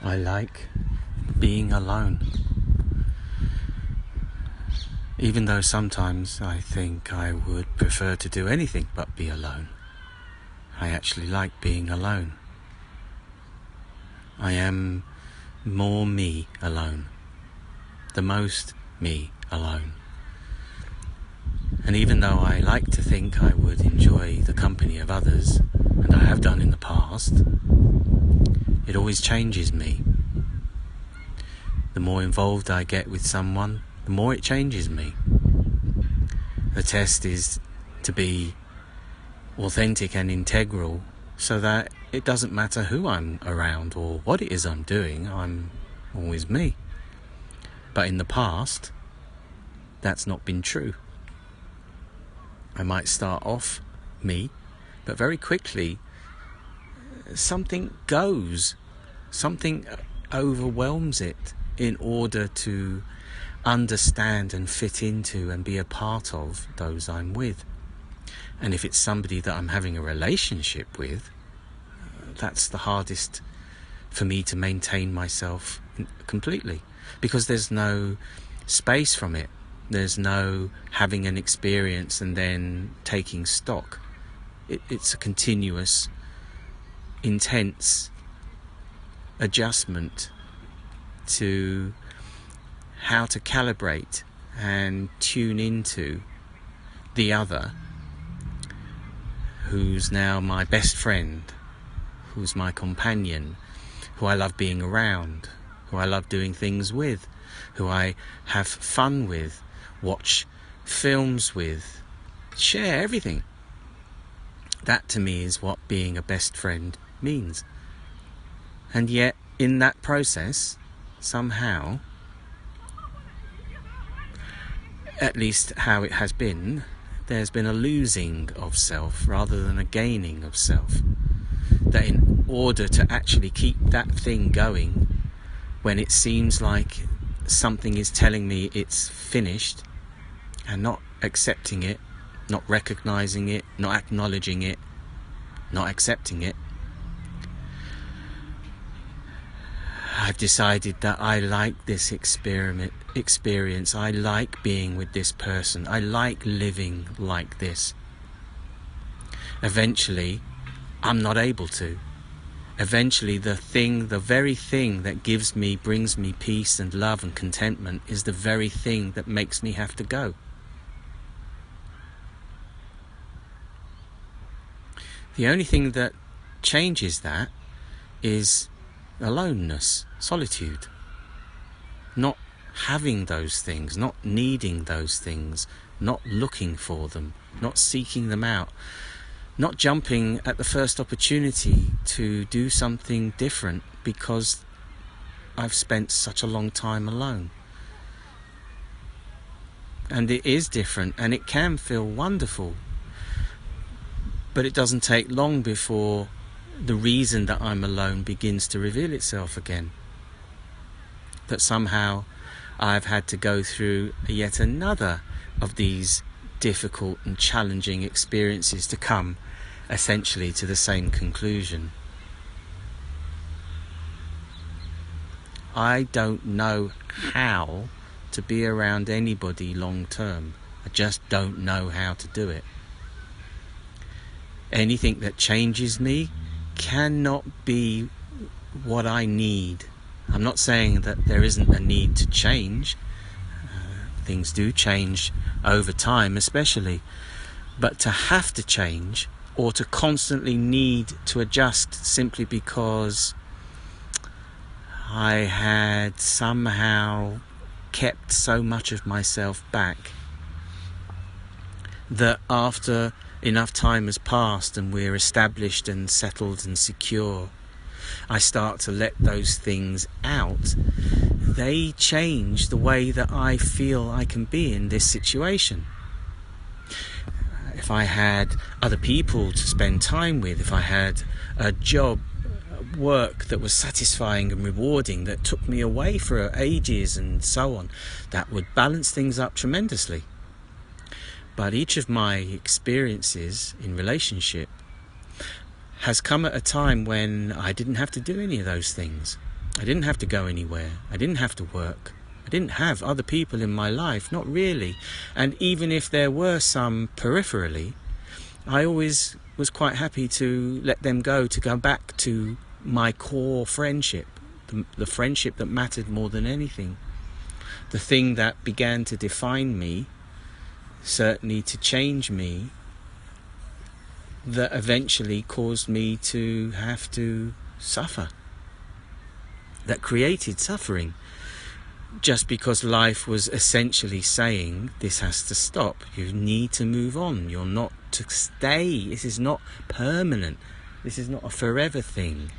I like being alone. Even though sometimes I think I would prefer to do anything but be alone. I actually like being alone. I am more me alone. The most me alone. And even though I like to think I would enjoy the company of others, and I have done in the past, it always changes me. The more involved I get with someone, the more it changes me. The test is to be authentic and integral so that it doesn't matter who I'm around or what it is I'm doing, I'm always me. But in the past, that's not been true. I might start off me, but very quickly something goes, something overwhelms it in order to understand and fit into and be a part of those I'm with. And if it's somebody that I'm having a relationship with, that's the hardest for me to maintain myself completely, because there's no space from it. There's no having an experience and then taking stock. It's a continuous, intense adjustment to how to calibrate and tune into the other, who's now my best friend, who's my companion, who I love being around, who I love doing things with, who I have fun with, watch films with, share everything. That to me is what being a best friend means. And yet in that process, somehow, at least how it has been, there's been a losing of self rather than a gaining of self. That in order to actually keep that thing going, when it seems like something is telling me it's finished, and not accepting it, not recognizing it, not acknowledging it, not accepting it, I've decided that I like this experience. I like being with this person. I like living like this. Eventually, I'm not able to. Eventually, the very thing that brings me peace and love and contentment is the very thing that makes me have to go. The only thing that changes that is aloneness, solitude. Not having those things, not needing those things, not looking for them, not seeking them out, not jumping at the first opportunity to do something different because I've spent such a long time alone. And it is different, and it can feel wonderful, but it doesn't take long before the reason that I'm alone begins to reveal itself again. That somehow I've had to go through yet another of these difficult and challenging experiences to come essentially to the same conclusion. I don't know how to be around anybody long term. I just don't know how to do it. Anything that changes me cannot be what I need. I'm not saying that there isn't a need to change. Things do change over time, especially. But to have to change, or to constantly need to adjust simply because I had somehow kept so much of myself back, that after enough time has passed and we're established and settled and secure, I start to let those things out, they change the way that I feel I can be in this situation. If I had other people to spend time with, if I had a job, work that was satisfying and rewarding, that took me away for ages and so on, that would balance things up tremendously. But each of my experiences in relationship has come at a time when I didn't have to do any of those things. I didn't have to go anywhere. I didn't have to work. I didn't have other people in my life, not really. And even if there were some peripherally, I always was quite happy to let them go, to go back to my core friendship, the friendship that mattered more than anything. The thing that began to define me, certainly to change me, that eventually caused me to have to suffer. That created suffering. Just because life was essentially saying, this has to stop. You need to move on. You're not to stay. This is not permanent. This is not a forever thing.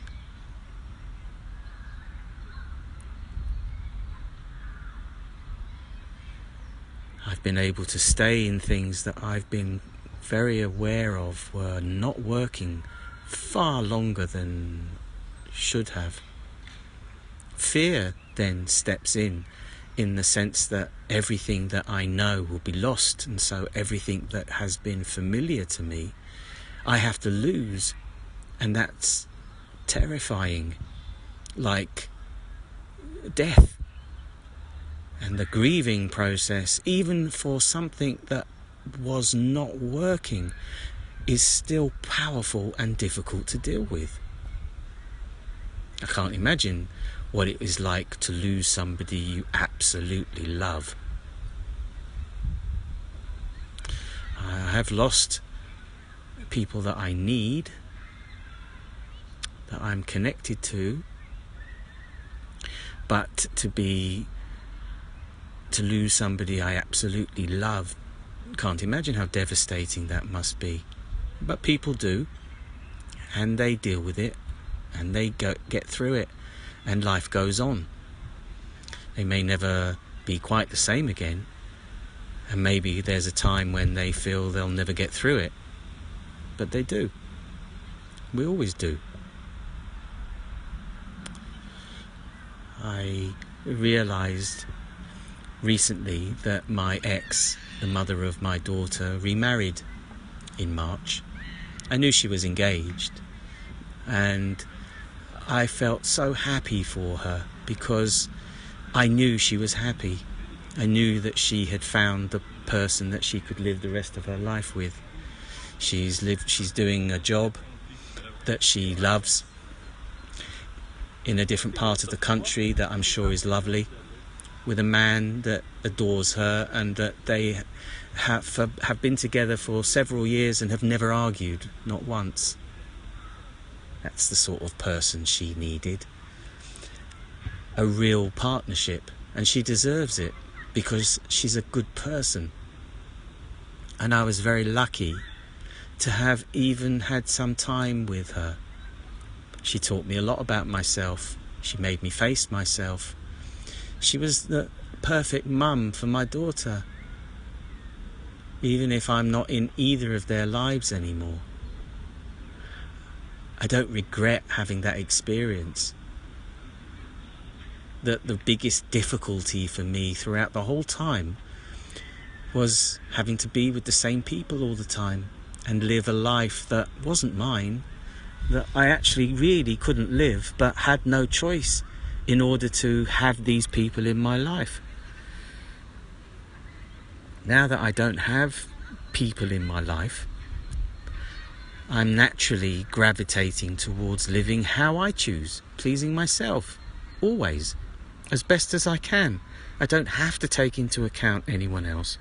I've been able to stay in things that I've been very aware of were not working far longer than should have. Fear then steps in the sense that everything that I know will be lost, and so everything that has been familiar to me I have to lose, and that's terrifying, like death. And the grieving process, even for something that was not working, is still powerful and difficult to deal with. I can't imagine what it is like to lose somebody you absolutely love. I have lost people that I need, that I'm connected to, but to lose somebody I absolutely love, can't imagine how devastating that must be. But people do, and they deal with it, and they get through it, and life goes on. They may never be quite the same again, and maybe there's a time when they feel they'll never get through it, but they do. We always do. I realized recently that my ex, the mother of my daughter, remarried in March. I knew she was engaged, and I felt so happy for her because I knew she was happy. I knew that she had found the person that she could live the rest of her life with. She's doing a job that she loves in a different part of the country that I'm sure is lovely, with a man that adores her, and that they have been together for several years and have never argued, not once. That's the sort of person she needed. A real partnership, and she deserves it because she's a good person. And I was very lucky to have even had some time with her. She taught me a lot about myself. She made me face myself. She was the perfect mum for my daughter, even if I'm not in either of their lives anymore. I don't regret having that experience. That the biggest difficulty for me throughout the whole time was having to be with the same people all the time and live a life that wasn't mine, that I actually really couldn't live, but had no choice in order to have these people in my life. Now that I don't have people in my life, I'm naturally gravitating towards living how I choose, pleasing myself, always, as best as I can. I don't have to take into account anyone else.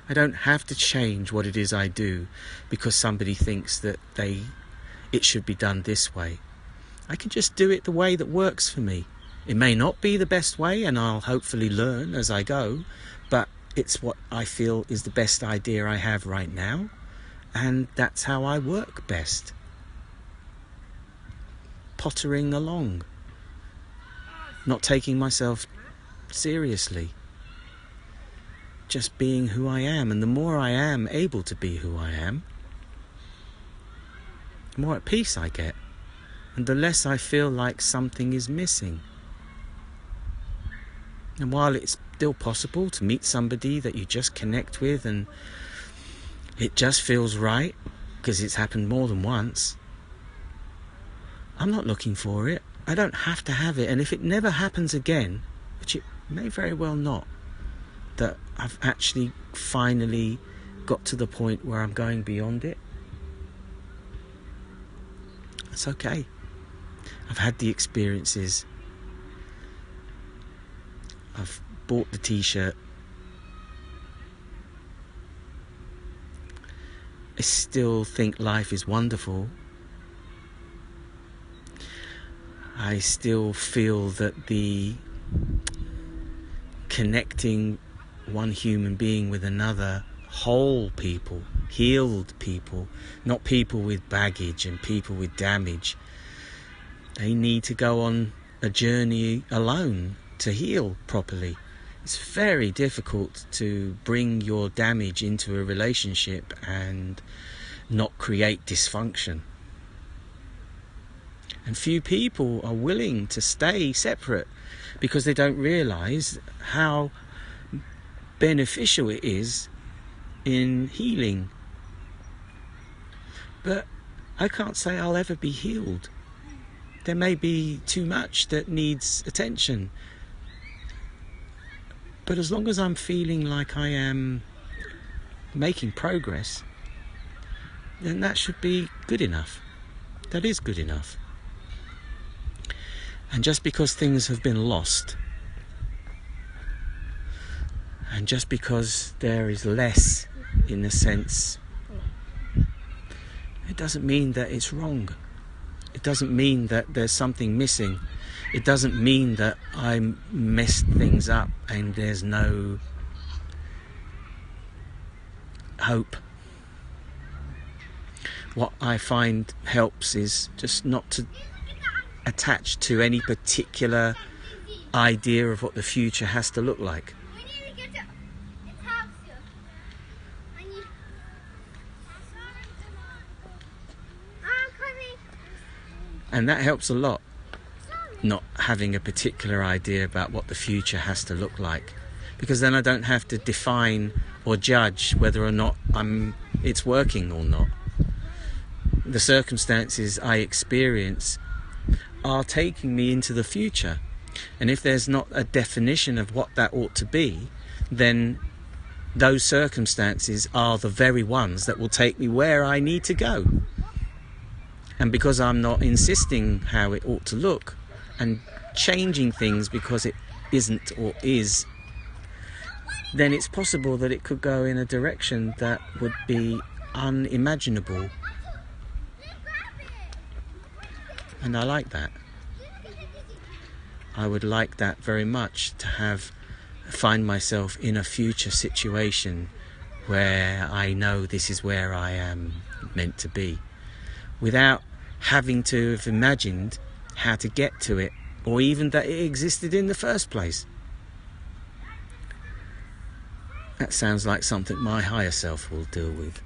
I don't have to change what it is I do because somebody thinks that it should be done this way. I can just do it the way that works for me. It may not be the best way, and I'll hopefully learn as I go, but it's what I feel is the best idea I have right now, and that's how I work best. Pottering along, not taking myself seriously, just being who I am. And the more I am able to be who I am, the more at peace I get, and the less I feel like something is missing. And while it's still possible to meet somebody that you just connect with and it just feels right, because it's happened more than once, I'm not looking for it. I don't have to have it. And if it never happens again, which it may very well not, that I've actually finally got to the point where I'm going beyond it, it's okay. I've had the experiences. I've bought the t-shirt. I still think life is wonderful. I still feel that the connecting one human being with another, whole people, healed people, not people with baggage and people with damage, they need to go on a journey alone to heal properly. It's very difficult to bring your damage into a relationship and not create dysfunction. And few people are willing to stay separate because they don't realise how beneficial it is in healing. But I can't say I'll ever be healed. There may be too much that needs attention. But as long as I'm feeling like I am making progress, then that should be good enough. That is good enough. And just because things have been lost, and just because there is less, in a sense, it doesn't mean that it's wrong. It doesn't mean that there's something missing. It doesn't mean that I messed things up and there's no hope. What I find helps is just not to attach to any particular idea of what the future has to look like. And that helps a lot, not having a particular idea about what the future has to look like, because then I don't have to define or judge whether or not it's working or not. The circumstances I experience are taking me into the future, and if there's not a definition of what that ought to be, then those circumstances are the very ones that will take me where I need to go. And because I'm not insisting how it ought to look and changing things because it isn't or is, then it's possible that it could go in a direction that would be unimaginable. And I like that. I would like that very much, to find myself in a future situation where I know this is where I am meant to be, without having to have imagined how to get to it, or even that it existed in the first place. That sounds like something my higher self will deal with.